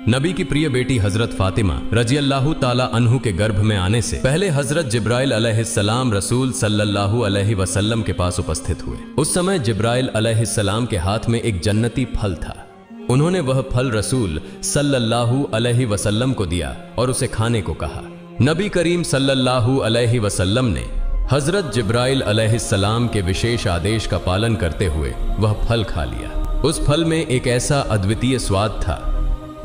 नबी की प्रिय बेटी हजरत फातिमा रजियल्लाहु ताला अन्हु के गर्भ में आने से पहले हजरत जिब्राइल अलैहिस्सलाम रसूल सल्लल्लाहु अलैहि वसल्लम के पास उपस्थित हुए। उस समय जिब्राइल अलैहिस्सलाम के हाथ में एक जन्नती फल था। उन्होंने वह फल रसूल सल्लल्लाहु अलैहि वसल्लम को दिया और उसे खाने को कहा। नबी करीम सल्लल्लाहु अलैहि वसल्लम ने हजरत जिब्राइल अलैहिस्सलाम के विशेष आदेश का पालन करते हुए वह फल खा लिया। उस फल में एक ऐसा अद्वितीय स्वाद था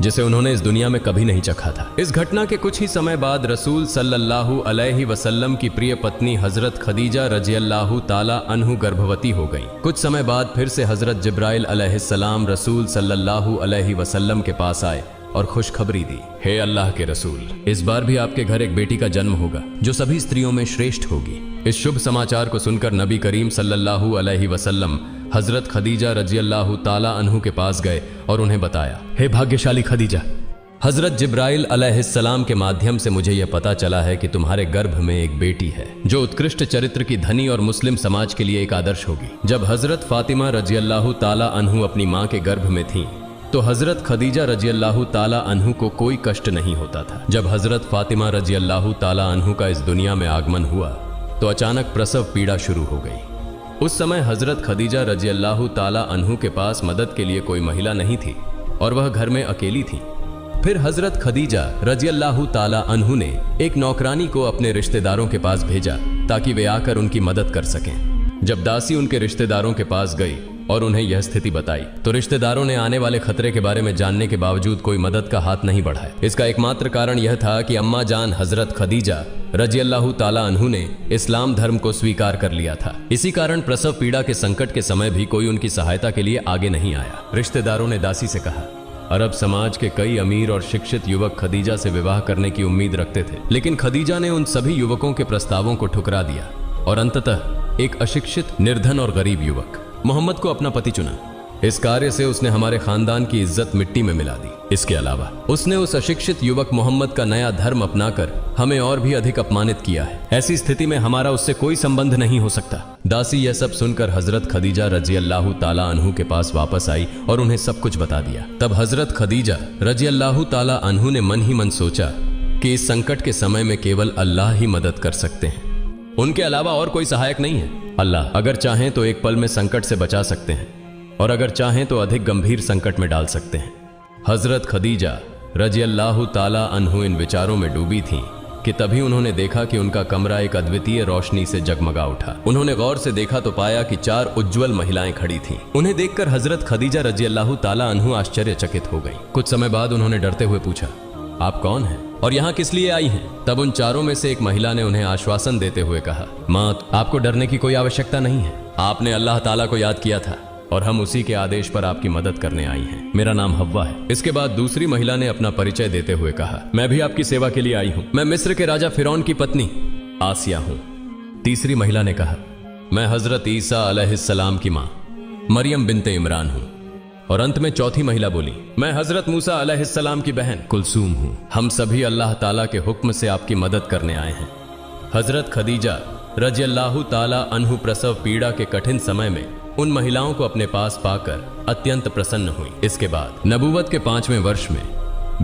जिसे उन्होंने इस दुनिया में कभी नहीं चखा था। इस घटना के कुछ ही समय बाद रसूल सल्लल्लाहु अलैहि वसल्लम की प्रिय पत्नी हजरत खदीजा रजियल्लाहु ताला अन्हु गर्भवती हो गई। कुछ समय बाद फिर से हजरत जिब्राइल अलैहिस्सलाम रसूल सल्लल्लाहु अलैहि वसल्लम के पास आए और खुशखबरी दी, हे अल्लाह के रसूल, इस बार भी आपके घर एक बेटी का जन्म होगा जो सभी स्त्रियों में श्रेष्ठ होगी। इस शुभ समाचार को सुनकर नबी करीम सल्लल्लाहु अलैहि वसल्लम हजरत खदीजा रजियल्लाहु ताला अन्हु के पास गए और उन्हें बताया, हे भाग्यशाली खदीजा, हजरत जिब्राइल अलैहिस्सलाम के माध्यम से मुझे यह पता चला है कि तुम्हारे गर्भ में एक बेटी है जो उत्कृष्ट चरित्र की धनी और मुस्लिम समाज के लिए एक आदर्श होगी। जब हजरत फातिमा रजियल्लाहु ताला अन्हु अपनी माँ के गर्भ में थीं, तो हजरत खदीजा रजियल्लाहु ताला अन्हु को कोई कष्ट नहीं होता था। जब हजरत फातिमा रजियल्लाहु ताला अन्हु का इस दुनिया में आगमन हुआ तो अचानक प्रसव पीड़ा शुरू हो गई। उस समय हजरत खदीजा रजियल्लाहु ताला अन्हु के पास मदद के लिए कोई महिला नहीं थी और वह घर में अकेली थी। फिर हजरत खदीजा रजियल्लाहु ताला अन्हु ने एक नौकरानी को अपने रिश्तेदारों के पास भेजा ताकि वे आकर उनकी मदद कर सकें। जब दासी उनके रिश्तेदारों के पास गई और उन्हें यह स्थिति बताई तो रिश्तेदारों ने आने वाले खतरे के बारे में जानने के बावजूद कोई मदद का हाथ नहीं बढ़ाया। इसका एकमात्र कारण यह था कि अम्मा जान हजरत खदीजा रजियल्लाहु ताला अन्हु ने इस्लाम धर्म को स्वीकार कर लिया था। इसी कारण प्रसव पीड़ा के संकट के समय भी कोई उनकी सहायता के लिए आगे नहीं आया। रिश्तेदारों ने दासी से कहा, अरब समाज के कई अमीर और शिक्षित युवक खदीजा से विवाह करने की उम्मीद रखते थे, लेकिन खदीजा ने उन सभी युवकों के प्रस्तावों को ठुकरा दिया और अंततः एक अशिक्षित, निर्धन और गरीब युवक मोहम्मद को अपना पति चुना। इस कार्य से उसने हमारे खानदान की इज्जत मिट्टी में मिला दी। इसके अलावा उसने उस अशिक्षित युवक मोहम्मद का नया धर्म अपनाकर हमें और भी अधिक अपमानित किया है। ऐसी स्थिति में हमारा उससे कोई संबंध नहीं हो सकता। दासी यह सब सुनकर हजरत खदीजा रजियल्लाहु ताला अन्हु के पास वापस आई और उन्हें सब कुछ बता दिया। तब हजरत खदीजा रजियल्लाहु ताला अन्हु ने मन ही मन सोचा कि इस संकट के समय में केवल अल्लाह ही मदद कर सकते हैं, उनके अलावा और कोई सहायक नहीं है। अल्लाह अगर चाहें तो एक पल में संकट से बचा सकते हैं और अगर चाहें तो अधिक गंभीर संकट में डाल सकते हैं। हजरत खदीजा रजियल्लाहु ताला अन्हु इन विचारों में डूबी थीं कि तभी उन्होंने देखा कि उनका कमरा एक अद्वितीय रोशनी से जगमगा उठा। उन्होंने गौर से देखा तो पाया कि 4 उज्ज्वल महिलाएं खड़ी थीं। उन्हें देखकर हजरत खदीजा रजियल्लाहु ताला अन्हु आश्चर्यचकित हो गई। कुछ समय बाद उन्होंने डरते हुए पूछा, आप कौन हैं और यहाँ किस लिए आई हैं? तब उन चारों में से एक महिला ने उन्हें आश्वासन देते हुए कहा, माँ, आपको डरने की कोई आवश्यकता नहीं है। आपने अल्लाह ताला को याद किया था और हम उसी के आदेश पर आपकी मदद करने आई हैं। मेरा नाम हव्वा है। इसके बाद दूसरी महिला ने अपना परिचय देते हुए कहा, मैं भी आपकी सेवा के लिए आई हूँ। मैं मिस्र के राजा फिरौन की पत्नी आसिया हूँ। तीसरी महिला ने कहा, मैं हजरत ईसा अलैहिस्सलाम की माँ मरियम बिनते इमरान हूँ। और अंत में चौथी महिला बोली, मैं हजरत मूसा अलैहिस्सलाम की बहन कुलसूम हूँ। हम सभी अल्लाह ताला के हुक्म से आपकी मदद करने आए हैं। हजरत खदीजा रजियल्लाहु ताला अन्हु प्रसव पीड़ा के कठिन समय में उन महिलाओं को अपने पास पाकर अत्यंत प्रसन्न हुई। इसके बाद नबूवत के 5वें वर्ष में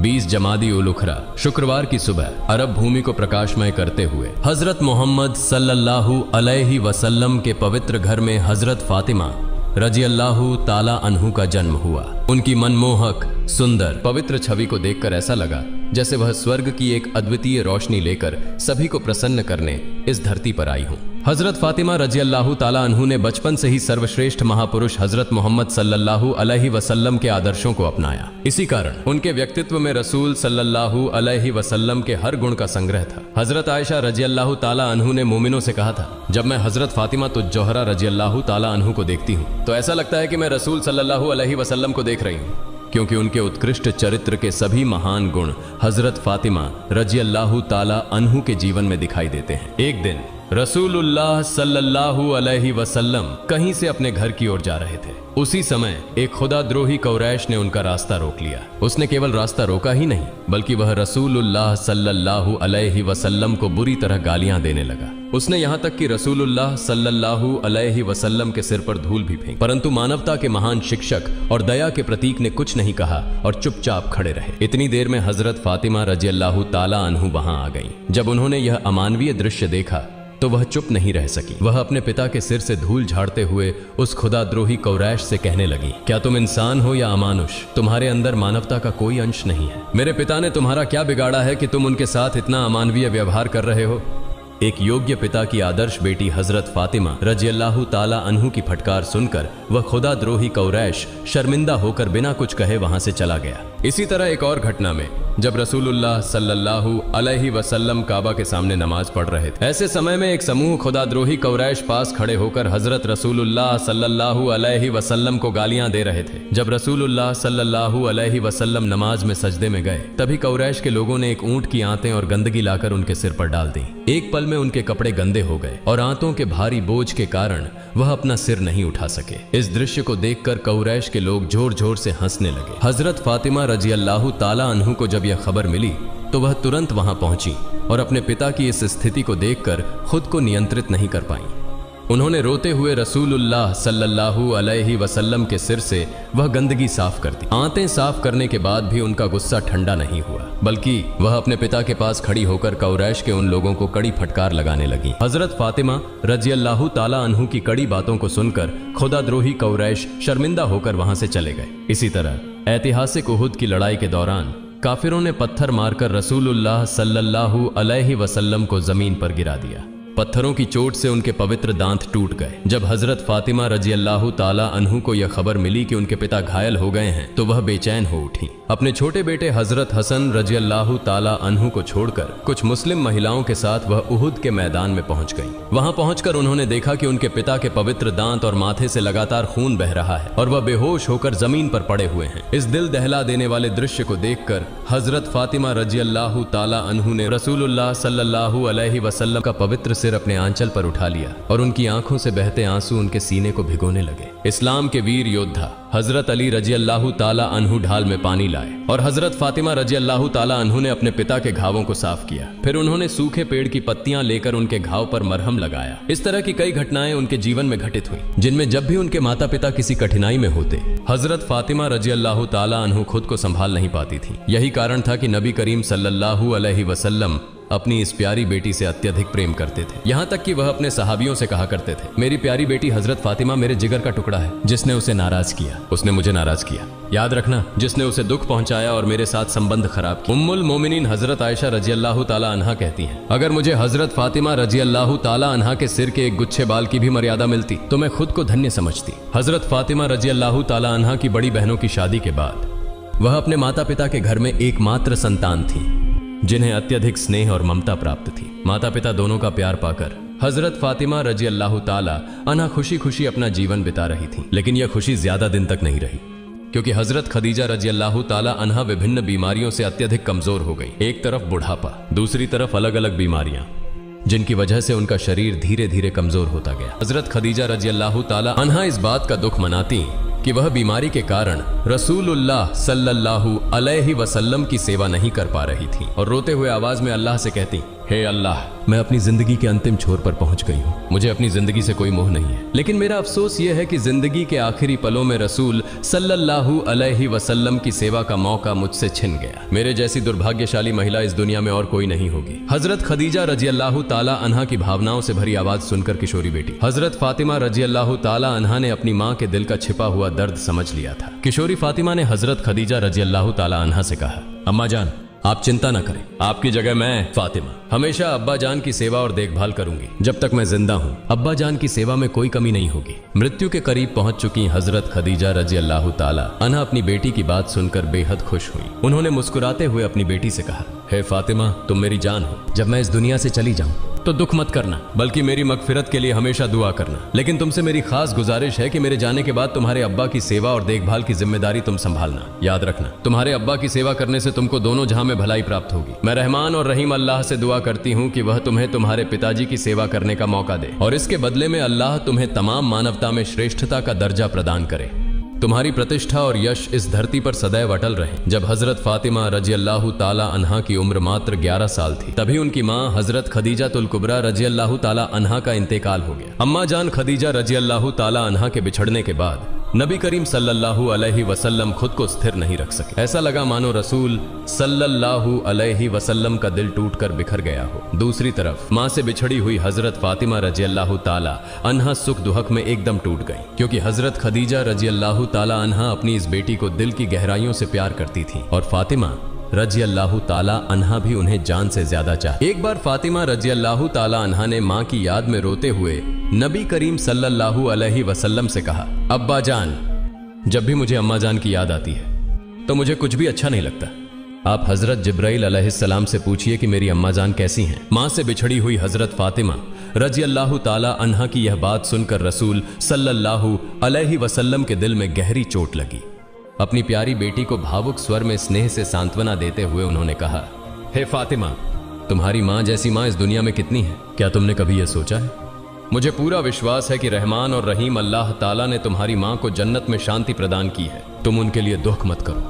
20 जमादी उल उखरा शुक्रवार की सुबह अरब भूमि को प्रकाशमय करते हुए हजरत मोहम्मद सल्लल्लाहु अलैहि वसल्लम के पवित्र घर में हजरत फातिमा रजियल्लाहु ताला अन्हु का जन्म हुआ। उनकी मनमोहक, सुंदर, पवित्र छवि को देखकर ऐसा लगा जैसे वह स्वर्ग की एक अद्वितीय रोशनी लेकर सभी को प्रसन्न करने इस धरती पर आई हूँ। हजरत फातिमा रजियल्लाहु ताला अन्हु ने बचपन से ही सर्वश्रेष्ठ महापुरुष हजरत मोहम्मद सल्लल्लाहु अलैहि वसल्लम के आदर्शों को अपनाया। इसी कारण उनके व्यक्तित्व में रसूल सल्लल्लाहु अलैहि वसल्लम के हर गुण का संग्रह था। हजरत आयशा रजियल्लाहु ताला अन्हु ने मोमिनों से कहा था, जब मैं हजरत फातिमा तुज जौहरा रजियल्लाहु ताला अन्हु को देखती हूँ तो ऐसा लगता है कि मैं रसूल सल्लल्लाहु अलैहि वसल्लम को देख रही हूँ, क्योंकि उनके उत्कृष्ट चरित्र के सभी महान गुण हजरत फातिमा रजियल्लाहु ताला अन्हु के जीवन में दिखाई देते हैं। एक दिन रसूलुल्लाह सल्लल्लाहु अलैहि वसल्लम कहीं से अपने घर की ओर जा रहे थे। उसी समय एक खुदाद्रोही कुरैश ने उनका रास्ता रोक लिया। उसने केवल रास्ता रोका ही नहीं बल्कि वह रसूलुल्लाह सल्लल्लाहु अलैहि वसल्लम को बुरी तरह गालियां देने लगा। उसने यहाँ तक कि रसूलुल्लाह सल्लल्लाहु अलैहि वसल्लम के सिर पर धूल भी फेंकी, परंतु मानवता के महान शिक्षक और दया के प्रतीक ने कुछ नहीं कहा और चुपचाप खड़े रहे। इतनी देर में हजरत फातिमा रजियल्लाहु ताला अन्हु वहां आ गईं। जब उन्होंने यह अमानवीय दृश्य देखा तो वह चुप नहीं रह सकी। वह अपने पिता के सिर से धूल झाड़ते हुए उस खुदाद्रोही कौरैश से कहने लगी, क्या तुम इंसान हो या अमानुष? तुम्हारे अंदर मानवता का कोई अंश नहीं है। मेरे पिता ने तुम्हारा क्या बिगाड़ा है कि तुम उनके साथ इतना अमानवीय व्यवहार कर रहे हो? एक योग्य पिता की आदर्श बेटी हजरत फातिमा रजियल्लाहु ताला अन्हु की फटकार सुनकर वह खुदाद्रोही कौरैश शर्मिंदा होकर बिना कुछ कहे वहां से चला गया। इसी तरह एक और घटना में जब रसूलुल्लाह सल्लल्लाहु अलैहि वसल्लम काबा के सामने नमाज पढ़ रहे थे, ऐसे समय में एक समूह खुदाद्रोही कौरैश पास खड़े होकर हजरत रसूलुल्लाह सल्लल्लाहु अलैहि वसल्लम को गालियां दे रहे थे। जब रसूलुल्लाह सल्लल्लाहु अलैहि वसल्लम नमाज में सजदे में गए, तभी कौरैश के लोगों ने एक ऊंट की आंतें और गंदगी लाकर उनके सिर पर डाल दी। एक पल में उनके कपड़े गंदे हो गए और आंतों के भारी बोझ के कारण वह अपना सिर नहीं उठा सके। इस दृश्य को देखकर कौरैश के लोग जोर जोर से हंसने लगे। हजरत फातिमा रजियल्लाहु ताला अन्हु को जब यह खबर मिली तो वह तुरंत वहां पहुंची और अपने पिता की इस स्थिति को देखकर खुद को नियंत्रित नहीं कर पाई। उन्होंने रोते हुए रसूलुल्लाह सल्लल्लाहु अलैहि वसल्लम के सिर से वह गंदगी साफ कर दी। आंतें साफ करने के बाद भी उनका गुस्सा ठंडा नहीं हुआ, बल्कि वह अपने पिता के पास खड़ी होकर कौरैश के उन लोगों को कड़ी फटकार लगाने लगी। हजरत फातिमा रजियल्लाहु ताला अन्हु की कड़ी बातों को सुनकर खुदाद्रोही कौरैश शर्मिंदा होकर वहां से चले गए। इसी तरह ऐतिहासिक उहुद की लड़ाई के दौरान काफिरों ने पत्थर मारकर रसूलुल्लाह सल्लल्लाहु अलैहि वसल्लम को जमीन पर गिरा दिया। पत्थरों की चोट से उनके पवित्र दांत टूट गए। जब हजरत फातिमा रजियल्लाहु ताला अन्हु को यह खबर मिली कि उनके पिता घायल हो गए हैं तो वह बेचैन हो उठी। अपने छोटे बेटे हजरत हसन रजियल्लाहु ताला अन्हु को छोड़कर कुछ मुस्लिम महिलाओं के साथ वह उहुद के मैदान में पहुंच गईं। वहां पहुंचकर उन्होंने देखा कि उनके पिता के पवित्र दांत और माथे से लगातार खून बह रहा है और वह बेहोश होकर जमीन पर पड़े हुए हैं। इस दिल दहला देने वाले दृश्य को देखकर हजरत फातिमा रजियल्लाहु ताला अन्हु ने रसूलुल्लाह सल्लल्लाहु अलैहि वसल्लम का पवित्र सिर अपने आंचल पर उठा लिया और उनकी आंखों से बहते आंसू उनके सीने को भिगोने लगे। इस्लाम के वीर योद्धा हजरत अली रजियल्लाहु ताला अन्हु ढाल में पानी लाए और हजरत फातिमा रजियल्लाहु ताला अन्हु ने अपने पिता के घावों को साफ किया। फिर उन्होंने सूखे पेड़ की पत्तियां लेकर उनके घाव पर मरहम लगाया। इस तरह की कई घटनाएं उनके जीवन में घटित हुई, जिनमें जब भी उनके माता पिता किसी कठिनाई में होते, हजरत फातिमा रजियल्लाहु ताला अन्हु खुद को संभाल नहीं पाती थी। यही कारण था कि नबी करीम सल्लल्लाहु अलैहि वसल्लम अपनी इस प्यारी बेटी से अत्यधिक प्रेम करते थे। यहाँ तक कि वह अपने सहाबियों से कहा करते थे, मेरी प्यारी बेटी हजरत फातिमा मेरे जिगर का टुकड़ा है। जिसने उसे नाराज किया उसने मुझे नाराज किया। याद रखना, जिसने उसे दुख पहुंचाया और मेरे साथ संबंध खराब किया। उम्मुल मोमिनीन हजरत आयशा रजियल्लाहु ताला अन्हा कहती हैं, अगर मुझे हजरत फातिमा रजियल्लाहु ताला अन्हा के सिर के एक गुच्छे बाल की भी मर्यादा मिलती तो मैं खुद को धन्य समझती। हजरत फातिमा रजियल्लाहु ताला अन्हा की बड़ी बहनों की शादी के बाद वह अपने माता पिता के घर में एकमात्र संतान थी, जिन्हें अत्यधिक स्नेह और ममता प्राप्त थी। माता पिता दोनों का प्यार पाकर हजरत फातिमा रजियल्लाहु ताला अन्हा खुशी खुशी अपना जीवन बिता रही थी। लेकिन यह खुशी ज्यादा दिन तक नहीं रही, क्योंकि हजरत खदीजा रजियल्लाहु ताला अन्हा विभिन्न बीमारियों से अत्यधिक कमजोर हो गई। एक तरफ बुढ़ापा, दूसरी तरफ अलग अलग बीमारियां, जिनकी वजह से उनका शरीर धीरे धीरे कमजोर होता गया। हजरत खदीजा रजियल्लाहु ताला अन्हा इस बात का दुख मनाती कि वह बीमारी के कारण रसूलुल्लाह सल्लल्लाहु अलैहि वसल्लम की सेवा नहीं कर पा रही थी और रोते हुए आवाज में अल्लाह से कहती, हे अल्लाह, मैं अपनी जिंदगी के अंतिम छोर पर पहुंच गई हूँ। मुझे अपनी जिंदगी से कोई मोह नहीं है, लेकिन मेरा अफसोस यह है कि जिंदगी के आखिरी पलों में रसूल सल्लल्लाहु अलैहि वसल्लम की सेवा का मौका मुझसे छिन गया। मेरे जैसी दुर्भाग्यशाली महिला इस दुनिया में और कोई नहीं होगी। हजरत खदीजा रजियल्लाहु ताला अन्हा की भावनाओं से भरी आवाज सुनकर किशोरी बेटी हजरत फातिमा रजियल्लाहु ताला अन्हा ने अपनी माँ के दिल का छिपा हुआ दर्द समझ लिया था। किशोरी फातिमा ने हजरत खदीजा रजियल्लाहु ताला अन्हा से कहा, अम्मा जान, आप चिंता न करें, आपकी जगह मैं फातिमा हमेशा अब्बा जान की सेवा और देखभाल करूंगी जब तक मैं जिंदा हूँ। अब्बा जान की सेवा में कोई कमी नहीं होगी। मृत्यु के करीब पहुंच चुकी हजरत खदीजा रजियल्लाहु ताला अन्हा अपनी बेटी की बात सुनकर बेहद खुश हुई। उन्होंने मुस्कुराते हुए अपनी बेटी से कहा, हे फातिमा, तुम मेरी जान हो। जब मैं इस दुनिया से चली जाऊं तो दुख मत करना, बल्कि मेरी मगफिरत के लिए हमेशा दुआ करना। लेकिन तुमसे मेरी खास गुजारिश है कि मेरे जाने के बाद तुम्हारे अब्बा की सेवा और देखभाल की जिम्मेदारी तुम संभालना। याद रखना, तुम्हारे अब्बा की सेवा करने से तुमको दोनों जहां में भलाई प्राप्त होगी। मैं रहमान और रहीम अल्लाह से दुआ करती हूँ कि वह तुम्हें तुम्हारे पिताजी की सेवा करने का मौका दे और इसके बदले में अल्लाह तुम्हें तमाम मानवता में श्रेष्ठता का दर्जा प्रदान करे। तुम्हारी प्रतिष्ठा और यश इस धरती पर सदैव अटल रहे। जब हजरत फातिमा रजी अल्लाह ताला अन्हा की उम्र मात्र 11 साल थी, तभी उनकी मां हजरत खदीजा तुल कुबरा रजी अल्लाह ताला अन्हा का इंतेकाल हो गया। अम्मा जान खदीजा रजी अल्लाह ताला अन्हा के बिछड़ने के बाद नबी करीम सल्लल्लाहु अलैहि वसल्लम खुद को स्थिर नहीं रख सके। ऐसा लगा मानो रसूल सल्लल्लाहु अलैहि वसल्लम का दिल टूटकर बिखर गया हो। दूसरी तरफ मां से बिछड़ी हुई हजरत फातिमा रजी अल्लाह ताला अन्हा सुख दुहक में एकदम टूट गई, क्योंकि हजरत खदीजा रजी अल्लाह ताला अन्हा अपनी इस बेटी को दिल की गहराइयों से प्यार करती थी और फातिमा रजी अल्लाह ताला अन्हा भी उन्हें जान से ज्यादा चाहती। एक बार फातिमा रजी अल्लाह ताला अन्हा ने मां की याद में रोते हुए नबी करीम सल्लल्लाहु अलैहि वसल्लम से कहा, अब्बा जान, जब भी मुझे अम्मा जान की याद आती है तो मुझे कुछ भी अच्छा नहीं लगता। आप हजरत जिब्राइल अलैहिस्सलाम से पूछिए कि मेरी अम्मा जान कैसी हैं। मां से बिछड़ी हुई हजरत फातिमा रजी अल्लाह ताला अन्हा की यह बात सुनकर रसूल सल्लल्लाहु अलैहि वसल्लम के दिल में गहरी चोट लगी। अपनी प्यारी बेटी को भावुक स्वर में स्नेह से सांत्वना देते हुए उन्होंने कहा, हे फातिमा, तुम्हारी मां जैसी मां इस दुनिया में कितनी है? क्या तुमने कभी यह सोचा है? मुझे पूरा विश्वास है कि रहमान और रहीम अल्लाह ताला ने तुम्हारी मां को जन्नत में शांति प्रदान की है। तुम उनके लिए दुख मत करो,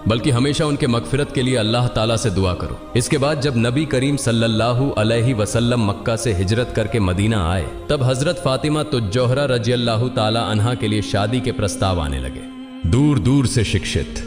बल्कि हमेशा उनके मगफिरत के लिए अल्लाह ताला से दुआ करो। इसके बाद जब नबी करीम सल्लल्लाहु अलैहि वसल्लम मक्का से हिजरत करके मदीना आए, तब हजरत फातिमा तो जोहरा रजी अल्लाह ताला अन्हा के लिए शादी के प्रस्ताव आने लगे। दूर दूर से शिक्षित,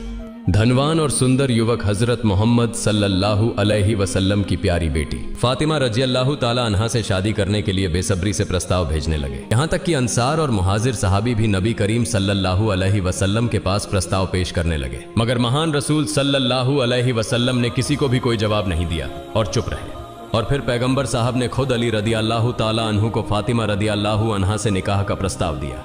धनवान और सुंदर युवक हजरत मोहम्मद सल्लल्लाहु अलैहि वसल्लम की प्यारी बेटी फातिमा रजी अल्लाह ताला अन्हा से शादी करने के लिए बेसब्री से प्रस्ताव भेजने लगे। यहां तक कि अंसार और मुहाजिर सहाबी भी नबी करीम सल्लल्लाहु अलैहि वसल्लम के पास प्रस्ताव पेश करने लगे, मगर महान रसूल सल्लल्लाहु अलैहि वसल्लम ने किसी को भी कोई जवाब नहीं दिया और चुप रहे। और फिर पैगंबर साहब ने खुद अली रदी अल्लाह ताला अन्हु को फातिमा रदी अल्लाह अन्हा से निकाह का प्रस्ताव दिया।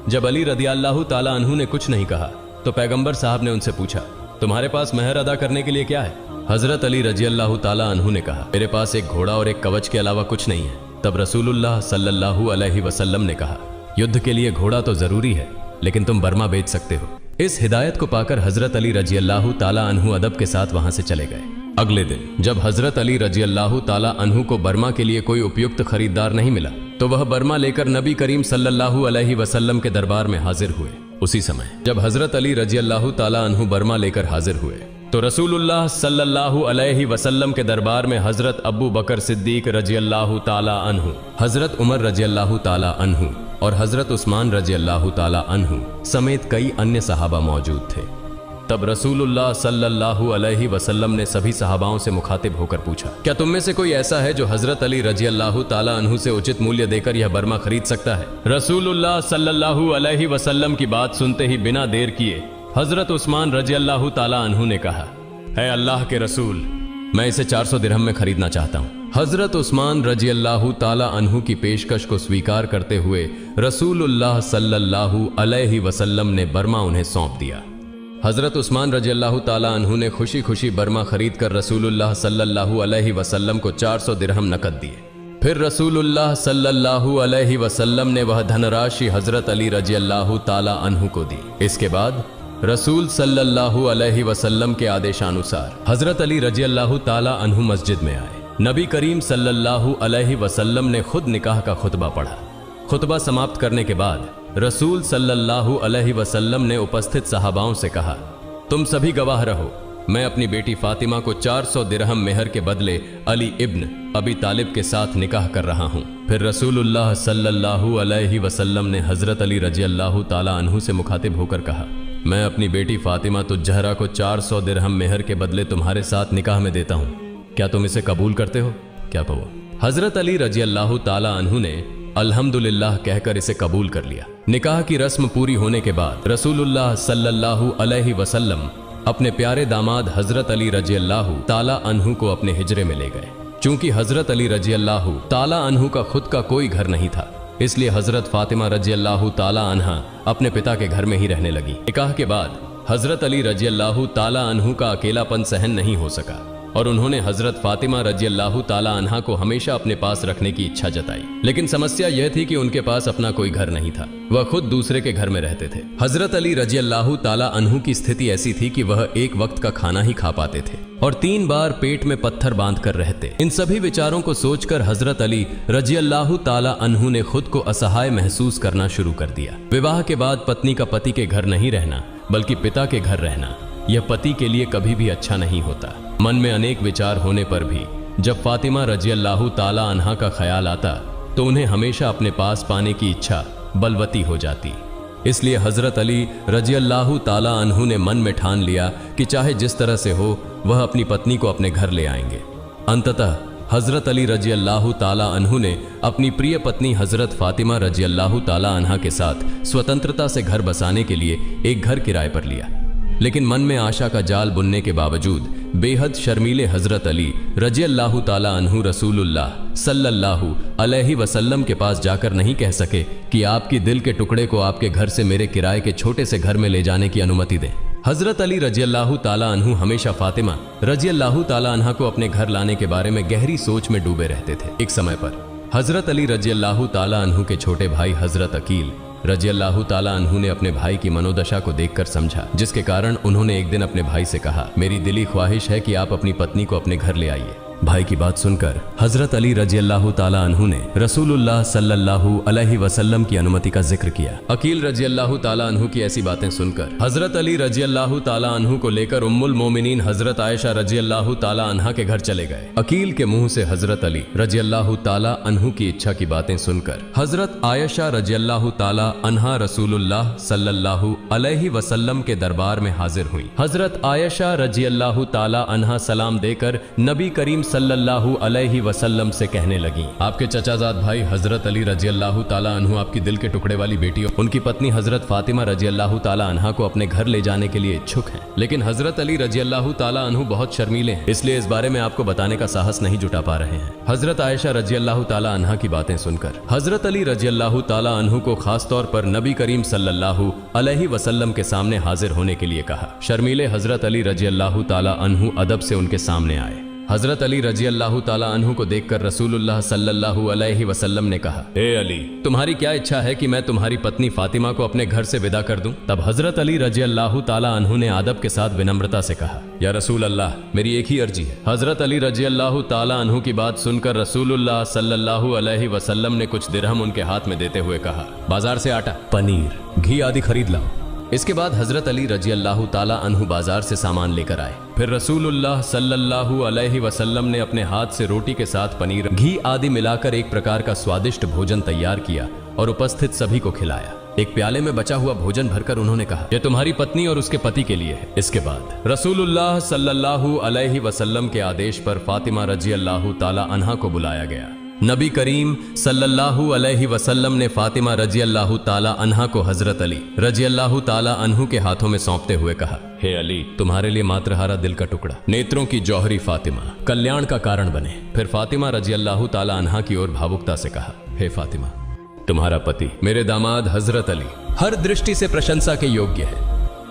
जब अली रदी अल्लाह ताला अन्हु ने कुछ नहीं कहा तो पैगंबर साहब ने उनसे पूछा, तुम्हारे पास मेहर अदा करने के लिए क्या है? हजरत अली रजी अल्लाह ताला अन्हु ने कहा, मेरे पास एक घोड़ा और एक कवच के अलावा कुछ नहीं है। तब रसूलुल्लाह सल्लल्लाहु अलैहि वसल्लम ने कहा, युद्ध के लिए घोड़ा तो जरूरी है, लेकिन तुम बर्मा बेच सकते हो। इस हिदायत को पाकर हजरत अली रजी अल्लाह ताला अन्हु अदब के साथ वहां से चले गए। अगले दिन जब हजरत अली रजी अल्लाह ताला अन्हु को बर्मा के लिए कोई उपयुक्त खरीदार नहीं मिला, तो वह बर्मा लेकर नबी करीम सल्लल्लाहु अलैहि वसल्लम के दरबार में हाजिर हुए। उसी समय जब हजरत अली रजी अल्लाह ताला अन्हु बर्मा लेकर हाजिर हुए, तो रसूलुल्लाह सल्लल्लाहु अलैहि वसल्लम के दरबार में हजरत अबू बकर सिद्दीक रजी अल्लाह ताला अन्हु, हजरत उमर रजी अल्लाह ताला अन्हु और हजरत उस्मान रजी अल्लाह ताला अन्हु समेत कई अन्य सहाबा मौजूद थे। तब रसूलुल्लाह सल्लल्लाहु अलैहि वसल्लम ने सभी सहाबाओं से मुखातिब होकर पूछा, क्या तुम में से कोई ऐसा है जो हजरत अली रजी अल्लाह ताला अन्हु से उचित मूल्य देकर यह बर्मा खरीद सकता है? रसूलुल्लाह सल्लल्लाहु अलैहि वसल्लम की बात सुनते ही बिना देर किए हजरत उस्मान रजी अल्लाह ताला अन्हु ने कहा, है अल्लाह के रसूल, मैं इसे 400 दिरहम में खरीदना चाहता हूँ। हजरत उस्मान रजी अल्लाह ताला अन्हु की पेशकश को स्वीकार करते हुए रसूलुल्लाह सल्लल्लाहु अलैहि वसल्लम ने बर्मा उन्हें सौंप दिया। हजरत उस्मान रजी अल्लाह ताला अन्हु ने खुशी खुशी बर्मा खरीद कर रसूलुल्लाह सल्लल्लाहु अलैहि वसल्लम को 400 दिरहम नकद दिए। फिर रसूलुल्लाह सल्लल्लाहु अलैहि वसल्लम ने वह धनराशि हजरत अली रजी अल्लाह ताला अन्हु को दी। इसके बाद रसूल सल्लल्लाहु अलैहि वसल्लम के आदेशानुसार हजरत अली रजी अल्लाह ताला अन्हु मस्जिद में आए। नबी करीम सल्लल्लाहु अलैहि वसल्लम ने खुद निकाह का खुतबा पढ़ा। खुतबा समाप्त करने के बाद रसूल सल्लल्लाहु अलैहि वसल्लम ने उपस्थित सहाबाओं से कहा, तुम सभी गवाह रहो, मैं अपनी बेटी फातिमा को 400 दिरहम मेहर के बदले अली इब्न अबी तालिब के साथ निकाह कर रहा हूँ। फिर रसूलुल्लाह सल्लल्लाहु अलैहि वसल्लम ने हजरत अली रजी अल्लाह ताला अन्हु से मुखातिब होकर कहा, मैं अपनी बेटी फातिमा तुज जहरा को 400 दिरहम मेहर के बदले तुम्हारे साथ निकाह में देता हूँ, क्या तुम इसे कबूल करते हो? क्या कहो? हजरत अली रजी अल्लाह ताला अन्हु ने अल्हम्दुलिल्लाह कहकर इसे कबूल कर लिया। निकाह की रस्म पूरी होने के बाद रसूलुल्लाह सल्लल्लाहु अलैहि वसल्लम अपने प्यारे दामाद हजरत अली रजी अल्लाह ताला अन्हु को अपने हिजरे में ले गए। चूंकि हजरत अली रजी अल्लाह ताला अन्हु का खुद का कोई घर नहीं था, इसलिए हजरत फातिमा रजी अल्लाह ताला अन्हा अपने पिता के घर में ही रहने लगी। निकाह के बाद हजरत अली रजी अल्लाह ताला अन्हु का अकेलापन सहन नहीं हो सका और उन्होंने हजरत फातिमा रजी अल्लाह ताला अन्हा को हमेशा अपने पास रखने की इच्छा जताई। लेकिन समस्या यह थी कि उनके पास अपना कोई घर नहीं था, वह खुद दूसरे के घर में रहते थे। हजरत अली रजी अल्लाह ताला अन्हु की स्थिति ऐसी थी कि वह एक वक्त का खाना ही खा पाते थे और 3 बार पेट में पत्थर बांध कर रहते। इन सभी विचारों को सोचकर हजरत अली रजियल्लाहु ताला अन्हु ने खुद को असहाय महसूस करना शुरू कर दिया। विवाह के बाद पत्नी का पति के घर नहीं रहना बल्कि पिता के घर रहना, यह पति के लिए कभी भी अच्छा नहीं होता। मन में अनेक विचार होने पर भी जब फातिमा रजियल्लाहु ताला अन्हा का ख्याल आता तो उन्हें हमेशा अपने पास पाने की इच्छा बलवती हो जाती। इसलिए हजरत अली रजियल्लाहु ताला अन्हु ने मन में ठान लिया कि चाहे जिस तरह से हो वह अपनी पत्नी को अपने घर ले आएंगे। अंततः हजरत अली रजियल्लाहु ताला अन्हु ने अपनी प्रिय पत्नी हजरत फातिमा रजियल्लाहु ताला अन्हा के साथ स्वतंत्रता से घर बसाने के लिए एक घर किराए पर लिया। लेकिन मन में आशा का जाल बुनने के बावजूद बेहद शर्मीले हजरत अली रजियल्लाहु ताला अन्हु रसूलुल्लाह सल्लल्लाहु अलैहि वसल्लम के पास जाकर नहीं कह सके कि आपकी दिल के टुकड़े को आपके घर से मेरे किराए के छोटे से घर में ले जाने की अनुमति दें। हजरत अली रजियल्लाहु ताला अन्हु हमेशा फातिमा रजियल्लाहु ताला अन्हा को अपने घर लाने के बारे में गहरी सोच में डूबे रहते थे। एक समय पर हजरत अली रजियल्लाहु ताला अन्हु के छोटे भाई हजरत अकील रजियल्लाहु ताला अन्हु ने अपने भाई की मनोदशा को देखकर समझा, जिसके कारण उन्होंने एक दिन अपने भाई से कहा, मेरी दिली ख्वाहिश है कि आप अपनी पत्नी को अपने घर ले आइए। भाई की बात सुनकर हजरत अली रजियल्लाहु ताला अन्हु ने रसूलुल्लाह सल्लल्लाहु अलैहि वसल्लम की अनुमति का जिक्र किया। अकील रजियल्लाहु ताला अन्हु की ऐसी बातें सुनकर हजरत अली रजियल्लाहु ताला अन्हु को लेकर उम्मुल मोमिनीन हजरत आयशा रजियल्लाहु ताला अन्हा के घर चले गए। अकील के मुंह से हजरत अली रजियल्लाहु ताला अन्हु की इच्छा की बातें सुनकर हजरत आयशा रजियल्लाहु ताला अन्हा रसूलुल्लाह सल्लल्लाहु अलैहि वसल्लम के दरबार में हाजिर हुई। हजरत आयशा रजियल्लाहु ताला अन्हा सलाम देकर नबी करीम सल्लल्लाहु अलैहि वसल्लम से कहने लगी, आपके चचाजाद भाई हजरत अली रजियल्लाहु ताला अन्हु आपकी दिल के टुकड़े वाली बेटी और उनकी पत्नी हजरत फातिमा रजियल्लाहु ताला अन्हा को अपने घर ले जाने के लिए इच्छुक हैं। लेकिन हजरत अली रजियल्लाहु ताला अन्हु बहुत शर्मीले हैं, इसलिए इस बारे में आपको बताने का साहस नहीं जुटा पा रहे हैं। हजरत आयशा रजियल्लाहु ताला अन्हा की बातें सुनकर हजरत अली रजियल्लाहु ताला अन्हु को खास तौर पर नबी करीम सल्लल्लाहु अलैहि वसल्लम के सामने हाजिर होने के लिए कहा। शर्मीले हजरत अली रजियल्लाहु ताला अन्हु अदब से उनके सामने आए। हजरत अली रजियल्लाहु ताला अन्हु को देखकर रसूलुल्लाह सल्लल्लाहु अलैहि वसल्लम ने कहा, ए अली, तुम्हारी क्या इच्छा है कि मैं तुम्हारी पत्नी फातिमा को अपने घर से विदा कर दूं? तब हजरत अली रजियल्लाहु ताला अन्हु ने अदब के साथ विनम्रता से कहा, या रसूल अल्लाह, मेरी एक ही अर्जी है। हजरत अली रजियल्लाहु ताला अन्हु की बात सुनकर रसूलुल्लाह सल्लल्लाहु अलैहि वसल्लम ने कुछ दिरहम उनके हाथ में देते हुए कहा, बाजार से आटा, पनीर, घी आदि खरीद लाओ। इसके बाद हजरत अली रजियल्लाहु ताला अन्हु बाजार से सामान लेकर आए। फिर रसूलुल्लाह सल्लल्लाहु अलैहि वसल्लम ने अपने हाथ से रोटी के साथ पनीर, घी आदि मिलाकर एक प्रकार का स्वादिष्ट भोजन तैयार किया और उपस्थित सभी को खिलाया। एक प्याले में बचा हुआ भोजन भरकर उन्होंने कहा, यह तुम्हारी पत्नी और उसके पति के लिए है। इसके बाद रसूलुल्लाह सल्लल्लाहु अलैहि वसल्लम के आदेश पर फातिमा रजियल्लाहु ताला अन्हा को बुलाया गया। नबी करीम सल्लल्लाहु अलैहि वसल्लम ने फातिमा रजियल्लाहु ताला अन्हा को हजरत अली रजियल्लाहु ताला अन्हु के हाथों में सौंपते हुए कहा, हे अली, तुम्हारे लिए मात्रहारा दिल का टुकड़ा, नेत्रों की जौहरी फातिमा, कल्याण का कारण बने। फिर फातिमा रजियल्लाहु ताला अन्हा की ओर भावुकता से कहा, हे फातिमा, तुम्हारा पति मेरे दामाद हजरत अली हर दृष्टि से प्रशंसा के योग्य है।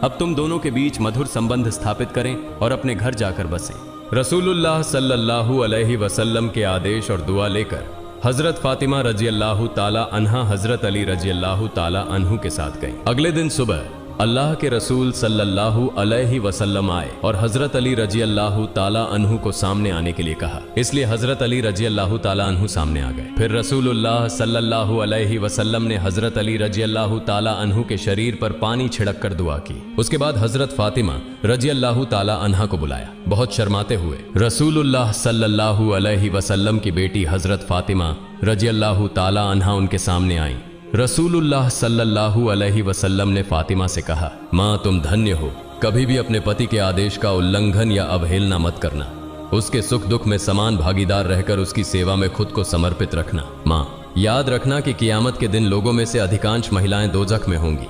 अब तुम दोनों के बीच मधुर संबंध स्थापित करें और अपने घर जाकर बसें। रसूलुल्लाह सल्लल्लाहु अलैहि वसल्लम के आदेश और दुआ लेकर हजरत फातिमा रजियल्लाहु ताला अन्हा हजरत अली रजियल्लाहु ताला अन्हु के साथ गई। अगले दिन सुबह अल्लाह के रसूल सल्लल्लाहु अलैहि वसल्लम आए और हजरत अली रजियल्लाहु ताला अन्हु को सामने आने के लिए कहा, इसलिए हजरत अली रजियल्लाहु ताला अन्हु सामने आ गए। फिर रसूलुल्लाह सल्लल्लाहु अलैहि वसल्लम ने हजरत अली रजियल्लाहु ताला अन्हु के शरीर पर पानी छिड़क कर दुआ की। उसके बाद हजरत फातिमा रजियल्लाहु ताला अन्हा को बुलाया। बहुत शर्माते हुए रसूलुल्लाह सल्लल्लाहु अलैहि वसल्लम की बेटी हजरत फातिमा रजियल्लाहु ताला अन्हा उनके सामने आई। रसूलुल्लाह सल्लल्लाहु अलैहि वसल्लम ने फातिमा से कहा, माँ, तुम धन्य हो, कभी भी अपने पति के आदेश का उल्लंघन या अवहेलना मत करना। उसके सुख दुख में समान भागीदार रहकर उसकी सेवा में खुद को समर्पित रखना। माँ, याद रखना कि कियामत के दिन लोगों में से अधिकांश महिलाएं दोजख में होंगी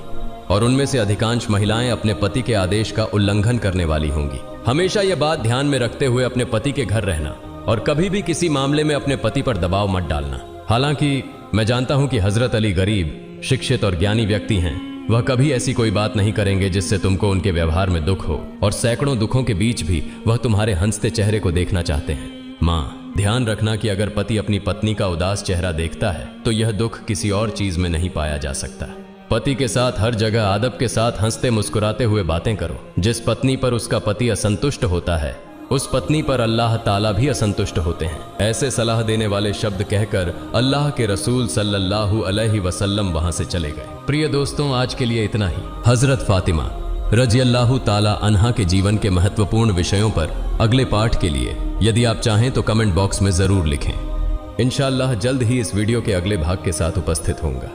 और उनमें से अधिकांश महिलाएं अपने पति के आदेश का उल्लंघन करने वाली होंगी। हमेशा यह बात ध्यान में रखते हुए अपने पति के घर रहना और कभी भी किसी मामले में अपने पति पर दबाव मत डालना। हालांकि मैं जानता हूं कि हजरत अली गरीब, शिक्षित और ज्ञानी व्यक्ति हैं। वह कभी ऐसी कोई बात नहीं करेंगे जिससे तुमको उनके व्यवहार में दुख हो, और सैकड़ों दुखों के बीच भी वह तुम्हारे हंसते चेहरे को देखना चाहते हैं। माँ, ध्यान रखना कि अगर पति अपनी पत्नी का उदास चेहरा देखता है तो यह दुख किसी और चीज में नहीं पाया जा सकता। पति के साथ हर जगह आदब के साथ हंसते मुस्कुराते हुए बातें करो। जिस पत्नी पर उसका पति असंतुष्ट होता है उस पत्नी पर अल्लाह ताला भी असंतुष्ट होते हैं। ऐसे सलाह देने वाले शब्द कहकर अल्लाह के रसूल सल्लल्लाहु अलैहि वसल्लम वहां से चले गए। प्रिय दोस्तों, आज के लिए इतना ही। हजरत फातिमा रजियल्लाहु ताला अन्हा के जीवन के महत्वपूर्ण विषयों पर अगले पाठ के लिए यदि आप चाहें तो कमेंट बॉक्स में जरूर लिखें। इंशाअल्लाह जल्द ही इस वीडियो के अगले भाग के साथ उपस्थित होऊंगा।